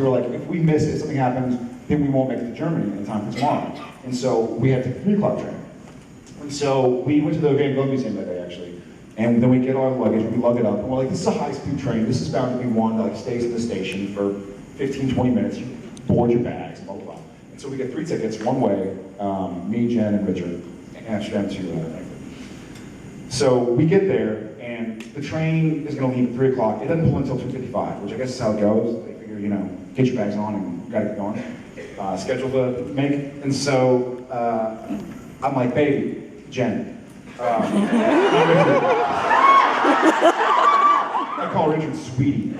we were like, if we miss it, something happens, then we won't make it to Germany in time for tomorrow. And so we had to take the 3 o'clock train. And so we went to the Van Gogh Museum that day, actually. And then we get our luggage, we lug it up, and we're like, this is a high-speed train. This is bound to be one that like stays at the station for 15, 20 minutes. You board your bags, blah, blah, blah. And so we get 3 tickets, one way, me, Jen, and Richard, and Amsterdam to Frankfurt. So we get there, and the train is going to leave at 3 o'clock. It doesn't pull until 2:55, which I guess is how it goes. They figure, you know, get your bags on and gotta get going. Schedule to make. And so I'm like, baby, Jen. I call Richard Sweetie.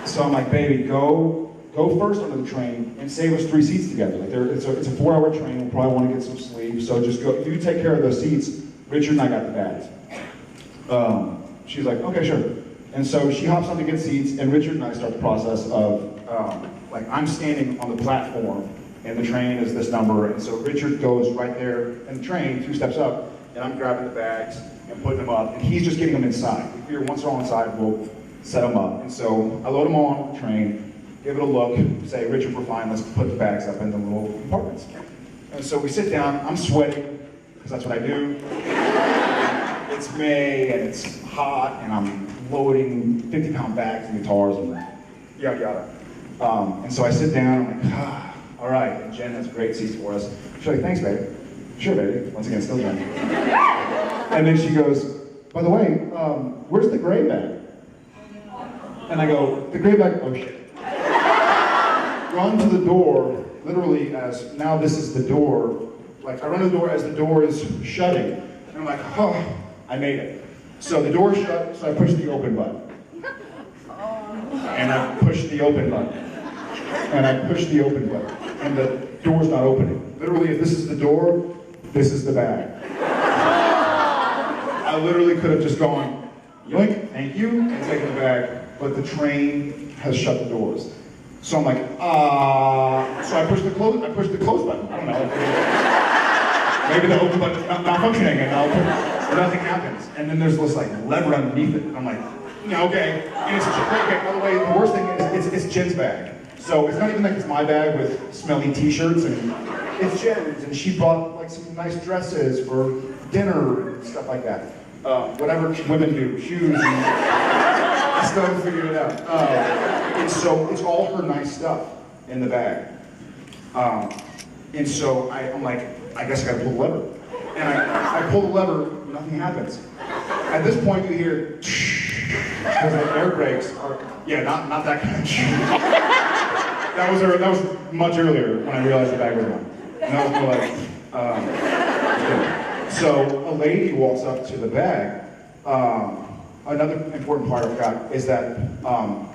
So I'm like, baby, go first onto the train and save us 3 seats together. Like it's a 4-hour train. We'll probably want to get some sleep. So just go. You take care of those seats. Richard and I got the bags. She's like, okay, sure. And so she hops on to get seats, and Richard and I start the process of like I'm standing on the platform, and the train is this number, and so Richard goes right there in the train, 2 steps up, and I'm grabbing the bags and putting them up, and he's just getting them inside. We figure once they're all inside, we'll set them up. And so I load them all on the train, give it a look, say, Richard, we're fine, let's put the bags up in the little compartments. And so we sit down, I'm sweating, because that's what I do. It's May, and it's hot, and I'm loading 50-pound bags and guitars, and yada yada. And so I sit down, I'm like, all right, and Jen has great seats for us. She's like, thanks, babe. Sure, baby. Once again, still Jen. And then she goes, by the way, where's the gray bag? And I go, the gray bag, oh shit. Run to the door, literally as, now this is the door, like I run to the door as the door is shutting. And I'm like, oh, I made it. So the door shut, so I push the open button. And I push the open button. And I push the open button. And the door's not opening. Literally, if this is the door, this is the bag. I literally could have just gone, yoink, thank you, and taken the bag, but the train has shut the doors. So I'm like, so I push the close button. I don't know. Maybe the open button's not functioning, and nothing happens. And then there's this like lever underneath it. And I'm like, yeah, okay. And it's okay. By the way, the worst thing is it's Jen's bag. So it's not even like it's my bag with smelly t-shirts, and it's Jen's, and she bought like some nice dresses for dinner and stuff like that. Whatever women do, shoes, and I still haven't figured it out. And so it's all her nice stuff in the bag. And so I'm like, I guess I gotta pull the lever. And I pull the lever, nothing happens. At this point you hear, because the air brakes are, yeah, not that kind of That was much earlier when I realized the bag was gone. And that was more like, so a lady walks up to the bag. Another important part I forgot is that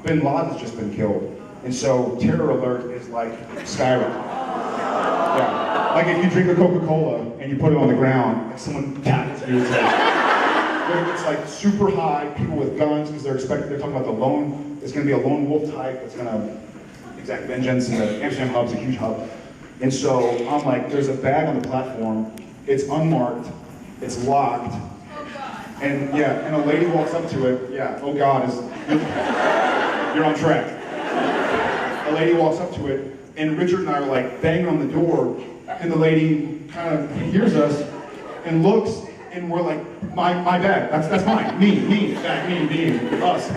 Bin Laden's just been killed. And so terror alert is like Skyrim. Yeah. Like if you drink a Coca-Cola and you put it on the ground, like someone taps you, it's like super high, people with guns, because they're talking about it's gonna be a lone wolf type that's gonna exact vengeance, and the Amsterdam hub's a huge hub. And so I'm like, there's a bag on the platform, it's unmarked, it's locked, and yeah, and a lady walks up to it, yeah, oh God, you're on track. A lady walks up to it, and Richard and I are like banging on the door, and the lady kind of hears us and looks, and we're like, my bag, that's mine, me, bag, me, us.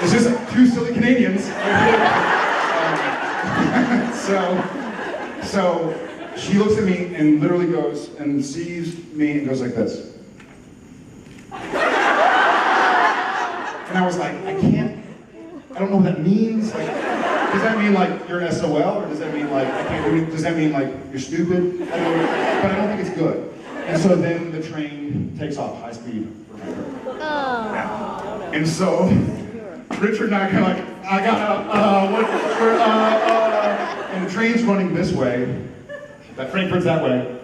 It's just 2 silly Canadians. So she looks at me and literally goes and sees me and goes like this. And I was like, I don't know what that means. Like, does that mean like you're an SOL, or does that mean like I can't do it? Does that mean like you're stupid? But I don't think it's good. And so then the train takes off high speed. Yeah. And so Richard and I kind of like, I got and the train's running this way. That Frankfurt's that way.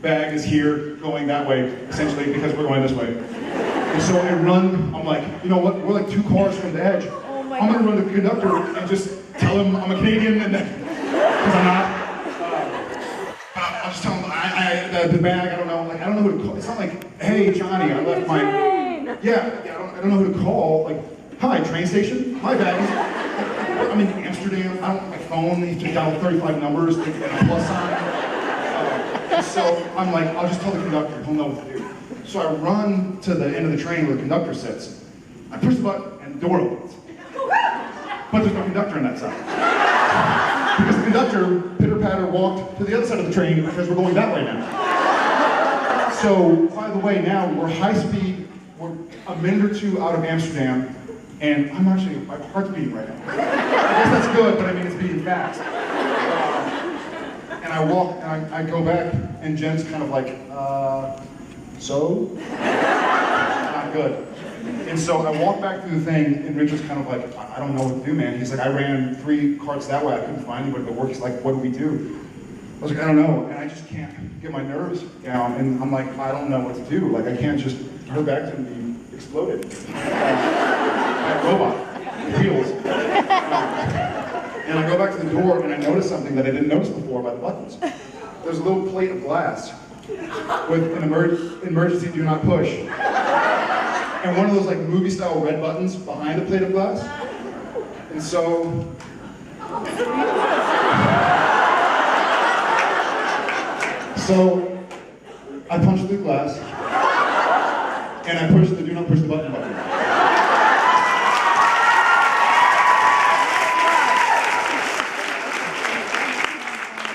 Bag is here, going that way, essentially because we're going this way. And so I run. I'm like, you know what? We're like 2 cars from the edge. I'm gonna run the conductor and just tell him I'm a Canadian, and because I'm not. I'll just tell him the bag. I don't know. Like I don't know who to call. It's not like, hey Johnny, I left my. Yeah. I don't know who to call. Like Hi, train station. My bags. I'm in Amsterdam. I don't have my phone. You have to dial 35 numbers and a plus sign. And so I'm like, I'll just tell the conductor. He'll know what to do. So I run to the end of the train where the conductor sits. I push the button and the door opens. But there's no conductor on that side. Because the conductor, pitter-patter, walked to the other side of the train because we're going that way now. So, by the way, now we're high speed, we're a minute or two out of Amsterdam, and my heart's beating right now. I guess that's good, but I mean, it's beating fast. And I walk, and I go back, and Jen's kind of like, so? Not good. And so I walk back through the thing, and Richard's kind of like, I don't know what to do, man. He's like, I ran 3 carts that way, I couldn't find anybody to work. He's like, what do we do? I was like, I don't know, and I just can't get my nerves down, and I'm like, I don't know what to do. Like, I can't just, her back's gonna be exploded. Like a robot, wheels. And I go back to the door, and I notice something that I didn't notice before about the buttons. There's a little plate of glass with an emergency do not push. And one of those like movie-style red buttons behind the plate of glass. And so, I punched through the glass, and I pushed the do not push the button button.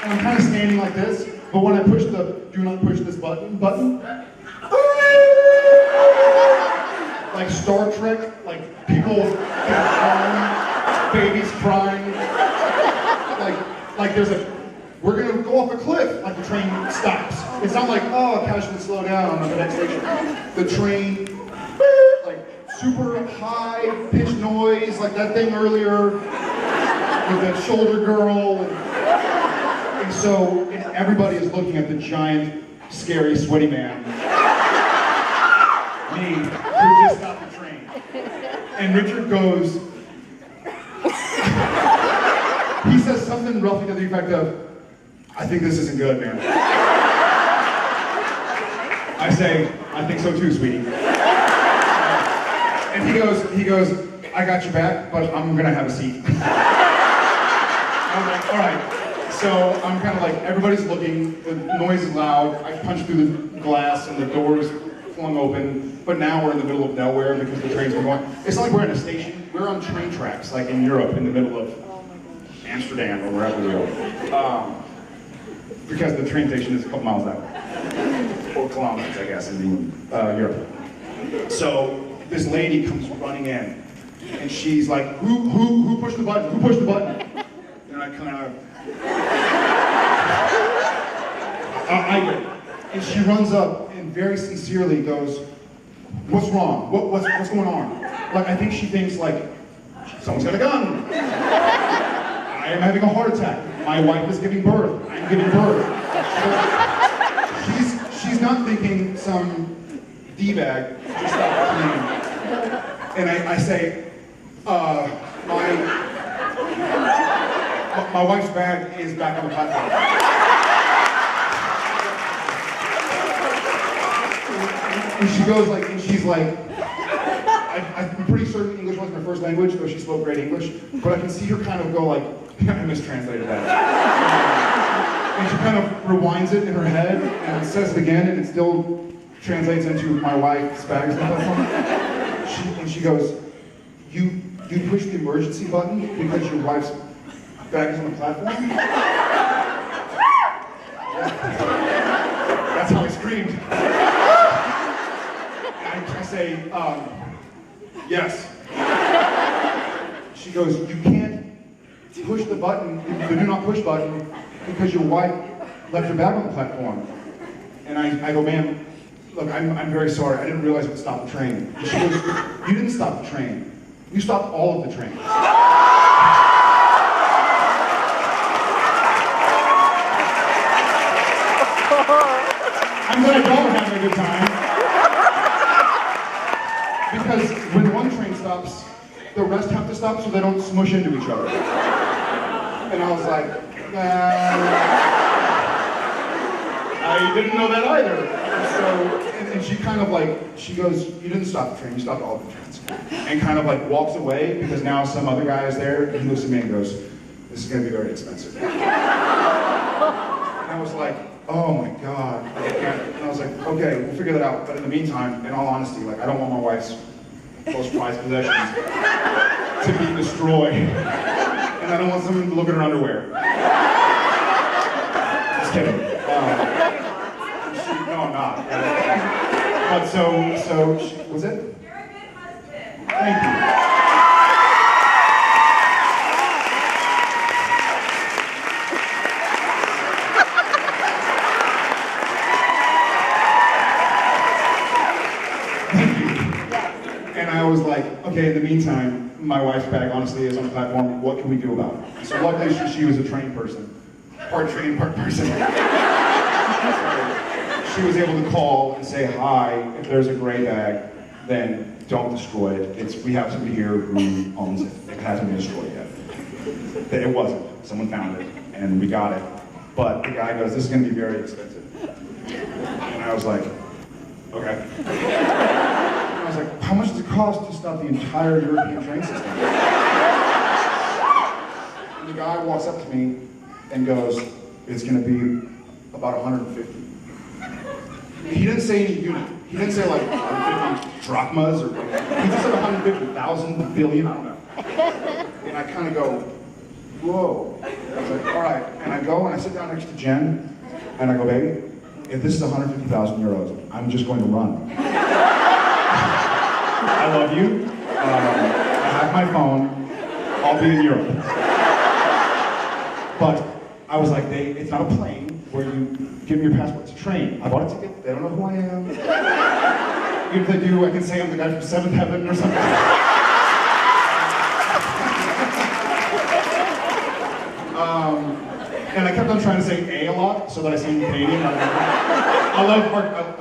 And I'm kind of standing like this, but when I push the do not push this button, like Star Trek, like people crying, babies crying, like there's we're gonna go off a cliff, like the train stops. It's not like, oh, casually slow down on the next station. The train, like super high pitched noise, like that thing earlier with that shoulder girl. And so everybody is looking at the giant, scary, sweaty man. Me, who just stopped the train. And Richard goes, he says something roughly to the effect of, I think this isn't good, man. I say, I think so too, sweetie. And he goes, I got your back, but I'm gonna have a seat. I'm like, all right. So I'm kind of like, everybody's looking, the noise is loud, I punch through the glass and the doors flung open, but now we're in the middle of nowhere because the trains are going. It's not like we're in a station, we're on train tracks, like in Europe, in the middle of Amsterdam or wherever we go. Because the train station is a couple miles out. 4 kilometers, I guess, in Europe. So this lady comes running in, and she's like, who pushed the button? Who pushed the button? And I kind of, I did. And she runs up and very sincerely goes, what's wrong? What's going on? Like, I think she thinks like, someone's got a gun. I am having a heart attack. My wife is giving birth. I'm giving birth. So she's not thinking some D-bag just stopped the plane. And I say, my wife's bag is back on the platform. And she goes like, and she's like, I'm pretty certain English wasn't her first language, though she spoke great English, but I can see her kind of go like, I mistranslated that. And she kind of rewinds it in her head, and says it again, and it still translates into my wife's bag is on the platform. And she goes, you push the emergency button because your wife's bag is on the platform? That's how I screamed. I say, yes. She goes, you can't push the button, the do not push button, because your wife left her bag on the platform. And I go, ma'am, look, I'm very sorry. I didn't realize it would stop the train. And she goes, you didn't stop the train. You stopped all of the trains. I'm glad y'all are having a good time. Because when one train stops, the rest have to stop so they don't smush into each other. And I was like, I didn't know that either. So and she kind of like, she goes, you didn't stop the train, you stopped all the trains. And kind of like walks away because now some other guy is there, and he looks at me and goes, this is gonna be very expensive. And I was like, oh my God, I can't. And I was like, okay, we'll figure that out. But in the meantime, in all honesty, like I don't want my wife's most prized possessions to be destroyed. And I don't want someone to look at her underwear. Just kidding. No, I'm not. But so she, was it? You're a good husband. Thank you. And I was like, okay, in the meantime, my wife's bag honestly is on the platform. What can we do about it? So luckily she was a trained person. Part trained, part person. She was able to call and say, hi, if there's a gray bag, then don't destroy it. We have somebody here who owns it. It hasn't been destroyed yet. It wasn't. Someone found it, and we got it. But the guy goes, this is going to be very expensive. And I was like, okay. I was like, how much does it cost to stop the entire European train system? And the guy walks up to me and goes, it's going to be about 150. He didn't say any unit. He didn't say like 150 drachmas or he just said 150,000 billion, I don't know. And I kind of go, whoa. I was like, all right. And I go and I sit down next to Jen and I go, baby, if this is 150,000 euros, I'm just going to run. I love you. I have my phone. I'll be in Europe. But I was like, it's not a plane where you give me your passport. It's a train. I bought a ticket. They don't know who I am. Even if they do, I can say I'm the guy from Seventh Heaven or something. And I kept on trying to say a lot so that I seemed Canadian. I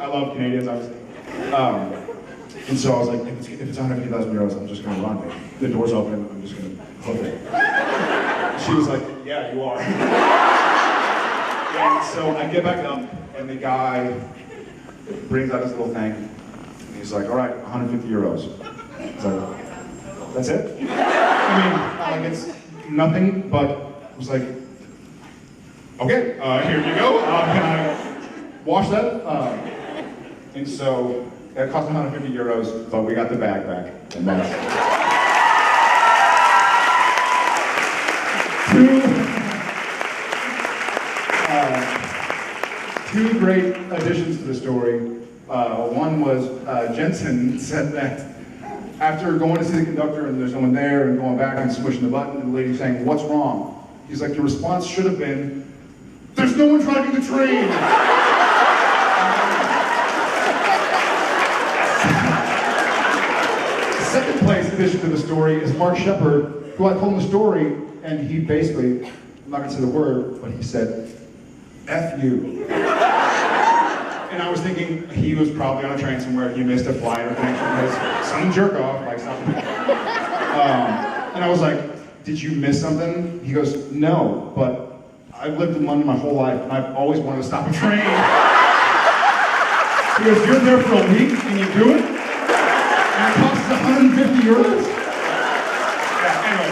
love Canadians, obviously. And so I was like, if it's 150,000 euros, I'm just going to run. The door's open, I'm just going to hook it. She was like, yeah, you are. And so I get back up, and the guy brings out his little thing, and he's like, all right, 150 euros. He's like, that's it? I mean, like it's nothing, but I was like, okay, here you go. Can I wash that? And so it cost 150 euros, but we got the bag back. And that's two great additions to the story. One was Jensen said that after going to see the conductor and there's no one there and going back and smushing the button and the lady saying, what's wrong? He's like, the response should have been, there's no one driving the train! Second place addition to the story is Mark Shepard, who I told him the story, and he basically, I'm not going to say the word, but he said, F you. And I was thinking he was probably on a train somewhere, he missed a flight or connection because some jerk off, like something. And I was like, did you miss something? He goes, no, but I've lived in London my whole life and I've always wanted to stop a train. He goes, you're there for a week and you do it? And it costs 150 euros? Yeah, anyway,